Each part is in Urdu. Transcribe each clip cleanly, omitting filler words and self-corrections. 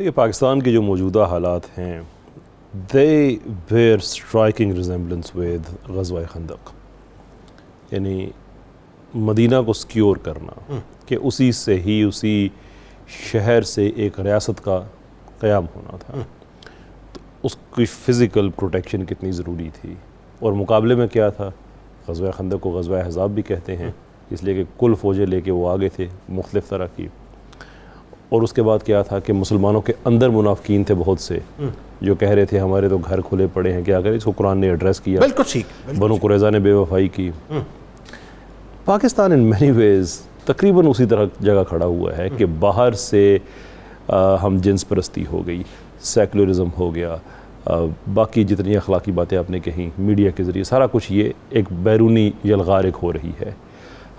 دیکھیے پاکستان کے جو موجودہ حالات ہیں they bear striking resemblance with غزوہ خندق، یعنی مدینہ کو سکیور کرنا کہ اسی سے ہی اسی شہر سے ایک ریاست کا قیام ہونا تھا، تو اس کی فزیکل پروٹیکشن کتنی ضروری تھی، اور مقابلے میں کیا تھا؟ غزوہ خندق کو غزوہ احزاب بھی کہتے ہیں اس لیے کہ کل فوجیں لے کے وہ آگے تھے مختلف طرح کی، اور اس کے بعد کیا تھا کہ مسلمانوں کے اندر منافقین تھے بہت سے جو کہہ رہے تھے ہمارے تو گھر کھلے پڑے ہیں، کیا کریں، اس کو قرآن نے ایڈریس کیا، بالکل ٹھیک، بنو قریظہ نے بے وفائی کی۔ پاکستان ان مینی ویز تقریباً اسی طرح جگہ کھڑا ہوا ہے کہ باہر سے ہم جنس پرستی ہو گئی، سیکولرزم ہو گیا، باقی جتنی اخلاقی باتیں آپ نے کہیں میڈیا کے ذریعے، سارا کچھ یہ ایک بیرونی یلغار ایک ہو رہی ہے۔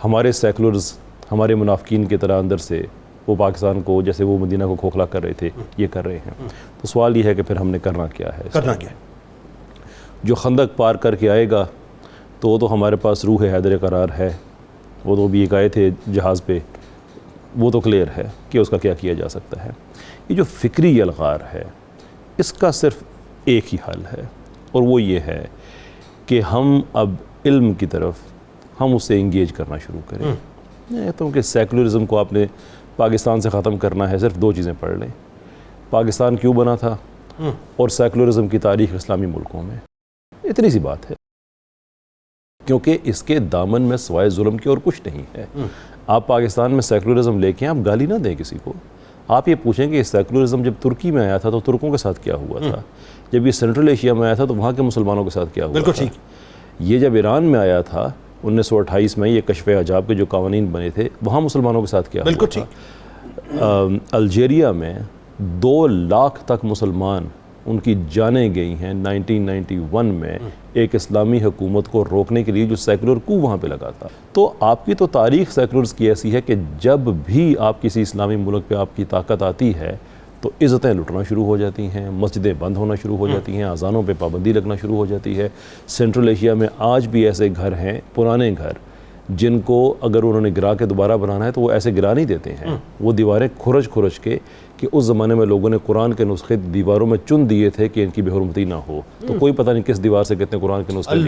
ہمارے سیکولرز ہمارے منافقین کی طرح اندر سے وہ پاکستان کو جیسے وہ مدینہ کو کھوکھلا کر رہے تھے یہ کر رہے ہیں، تو سوال یہ ہے کہ پھر ہم نے کرنا کیا ہے؟ کرنا کیا ہے؟ جو خندق پار کر کے آئے گا تو وہ تو ہمارے پاس روح حیدر قرار ہے، وہ تو بھی ایک آئے تھے جہاز پہ، وہ تو کلیئر ہے کہ اس کا کیا کیا جا سکتا ہے۔ یہ جو فکری یلغار ہے اس کا صرف ایک ہی حل ہے، اور وہ یہ ہے کہ ہم اب علم کی طرف ہم اس سے انگیج کرنا شروع کریں۔ میں کہتا ہوں کہ سیکولرزم کو آپ نے پاکستان سے ختم کرنا ہے، صرف دو چیزیں پڑھ لیں، پاکستان کیوں بنا تھا اور سیکولرزم کی تاریخ اسلامی ملکوں میں، اتنی سی بات ہے، کیونکہ اس کے دامن میں سوائے ظلم کے اور کچھ نہیں ہے۔ آپ پاکستان میں سیکولرزم لے کے آپ گالی نہ دیں کسی کو، آپ یہ پوچھیں کہ سیکولرزم جب ترکی میں آیا تھا تو ترکوں کے ساتھ کیا ہوا تھا، جب یہ سینٹرل ایشیا میں آیا تھا تو وہاں کے مسلمانوں کے ساتھ کیا ہوا تھا، بالکل ٹھیک۔ یہ جب ایران میں آیا تھا 1928 میں یہ کشف عجاب کے جو قوانین بنے تھے وہاں مسلمانوں کے ساتھ کیا ہوا تھا۔ الجیریا میں 2 لاکھ تک مسلمان ان کی جانیں گئی ہیں 1991 میں ایک اسلامی حکومت کو روکنے کے لیے جو سیکولر کو وہاں پہ لگا تھا۔ تو آپ کی تو تاریخ سیکولرز کی ایسی ہے کہ جب بھی آپ کسی اسلامی ملک پہ آپ کی طاقت آتی ہے تو عزتیں لٹنا شروع ہو جاتی ہیں، مسجدیں بند ہونا شروع ہو جاتی ہیں، اذانوں پہ پابندی لگنا شروع ہو جاتی ہے۔ سینٹرل ایشیا میں آج بھی ایسے گھر ہیں، پرانے گھر، جن کو اگر انہوں نے گرا کے دوبارہ بنانا ہے تو وہ ایسے گرا نہیں دیتے ہیں، وہ دیواریں کھرچ کے کہ اس زمانے میں لوگوں نے قرآن کے نسخے دیواروں میں چن دیے تھے کہ ان کی بے حرمتی نہ ہو، تو کوئی پتہ نہیں کس دیوار سے کتنے قرآن کے نسخے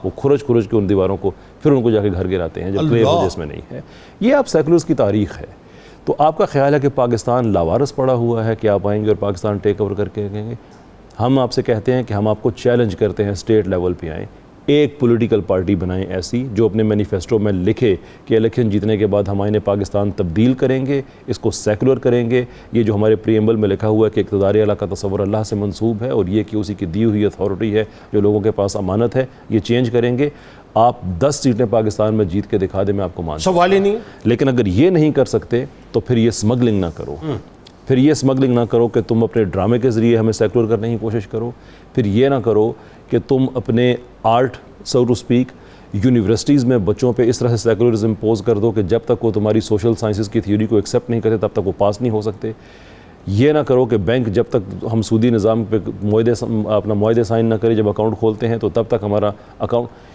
وہ کھرچ کے ان دیواروں کو پھر ان کو جا کے گھر گراتے ہیں جب کلیئر جس میں نہیں ہے۔ یہ آپ سیکولرز کی تاریخ ہے۔ تو آپ کا خیال ہے کہ پاکستان لاوارث پڑا ہوا ہے کہ آپ آئیں گے اور پاکستان ٹیک اوور کر کے کہیں گے؟ ہم آپ سے کہتے ہیں کہ ہم آپ کو چیلنج کرتے ہیں اسٹیٹ لیول پہ آئیں، ایک پولیٹیکل پارٹی بنائیں ایسی جو اپنے مینیفیسٹو میں لکھے کہ الیکشن جیتنے کے بعد ہم آئین پاکستان تبدیل کریں گے، اس کو سیکولر کریں گے، یہ جو ہمارے پریمبل میں لکھا ہوا ہے کہ اقتدار اعلیٰ کا تصور اللہ سے منسوب ہے اور یہ کہ اسی کی دی ہوئی اتھارٹی ہے جو لوگوں کے پاس امانت ہے، یہ چینج کریں گے۔ آپ 10 سیٹیں پاکستان میں جیت کے دکھا دیں، میں آپ کو مانتا ہوں، سوال ہی نہیں۔ لیکن اگر یہ نہیں کر سکتے تو پھر یہ اسمگلنگ نہ کرو، پھر یہ اسمگلنگ نہ کرو کہ تم اپنے ڈرامے کے ذریعے ہمیں سیکولر کرنے کی کوشش کرو، پھر یہ نہ کرو کہ تم اپنے art so to speak universities میں بچوں پہ اس طرح سے سیکولرزم امپوز کر دو کہ جب تک وہ تمہاری سوشل سائنسز کی تھیوری کو ایکسیپٹ نہیں کرتے تب تک وہ پاس نہیں ہو سکتے۔ یہ نہ کرو کہ بینک جب تک ہم سودی نظام پہ اپنا معاہدے سائن نہ کرے جب اکاؤنٹ کھولتے ہیں تو تب تک ہمارا اکاؤنٹ،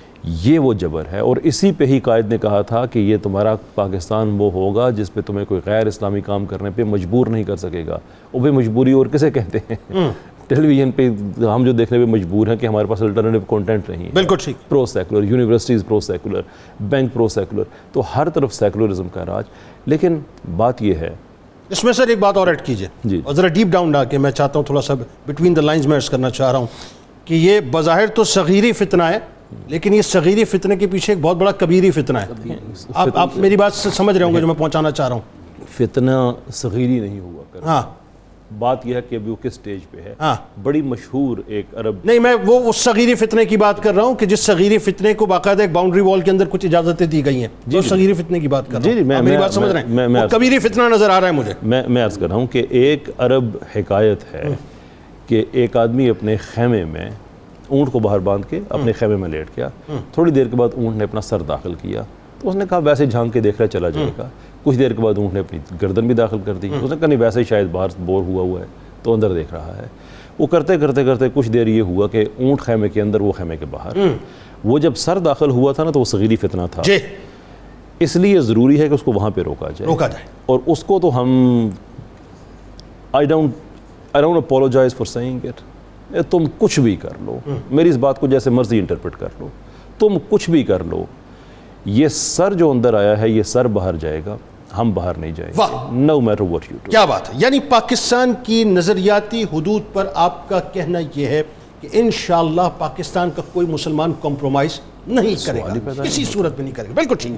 یہ وہ جبر ہے، اور اسی پہ ہی قائد نے کہا تھا کہ یہ تمہارا پاکستان وہ ہوگا جس پہ تمہیں کوئی غیر اسلامی کام کرنے پہ مجبور نہیں کر سکے گا۔ وہ بھی مجبوری اور کسے کہتے ہیں؟ ٹیلی ویژن پہ ہم جو دیکھنے پہ مجبور ہیں کہ ہمارے پاس الٹرنیٹیو کنٹینٹ نہیں ہے۔ بالکل ٹھیک۔ پرو سیکولر یونیورسٹیز، پرو سیکولر بینک، پرو سیکولر، تو ہر طرف سیکولرزم کا راج۔ لیکن بات یہ ہے، اس میں سر ایک بات اور ایڈ کیجئے جی، اور ذرا ڈیپ ڈاؤن ڈال کے میں چاہتا ہوں تھوڑا سا بٹوین دا لائنز میں عرض کرنا چاہ رہا ہوں کہ یہ بظاہر تو صغیری فتنہ ہے، لیکن یہ صغیری فتنے کے پیچھے ایک بہت بڑا کبیری فتنہ ہے۔ آپ میری بات سمجھ رہے ہوں گے جو میں پہنچانا چاہ رہا ہوں۔ فتنہ صغیری نہیں ہوا کر، ہاں، بات یہ ہے کہ ابھی وہ کس سٹیج پہ ہے۔ بڑی مشہور ایک عرب، نہیں میں وہ اس صغیری فتنے کی بات کر رہا ہوں کہ جس صغیری فتنے کو باقاعدہ ایک باؤنڈری وال کے اندر کچھ اجازتیں دی گئی ہیں، جو صغیری فتنے کی بات کر رہا ہوں۔ میری بات سمجھ رہے ہیں؟ وہ کبیری فتنہ نظر آ رہا ہے مجھے۔ میں عرض کر رہا ہوں کہ ایک عرب حکایت ہے کہ ایک آدمی اپنے خیمے میں اونٹ کو باہر باندھ کے اپنے خیمے میں لیٹ گیا، تھوڑی دیر کے بعد اونٹ نے اپنا سر داخل کیا تو اس نے کہا ویسے جھانک کے دیکھ رہا چلا جائے گا۔ کچھ دیر کے بعد اونٹ نے اپنی گردن بھی داخل کر دی، اس نے کہا نہیں ویسے ہی شاید باہر بور ہوا ہے تو اندر دیکھ رہا ہے۔ وہ کرتے کچھ دیر یہ ہوا کہ اونٹ خیمے کے اندر، وہ خیمے کے باہر۔ وہ جب سر داخل ہوا تھا نا تو وہ صغیری فتنہ تھا، اس لیے ضروری ہے کہ اس کو وہاں پہ روکا جائے، اور اس کو تو ہم I don't I don't apologize for saying it. تم کچھ بھی کر لو, میری اس بات کو جیسے مرضی انٹرپریٹ کر لو, تم کچھ بھی کر لو, یہ سر جو اندر آیا ہے یہ سر باہر جائے گا, ہم باہر نہیں جائیں گے, no matter what you do. کیا بات ہے. یعنی پاکستان کی نظریاتی حدود پر آپ کا کہنا یہ ہے کہ انشاءاللہ پاکستان کا کوئی مسلمان کمپرومائز نہیں کرے گا, کسی صورت میں نہیں کرے گا. بالکل ٹھیک.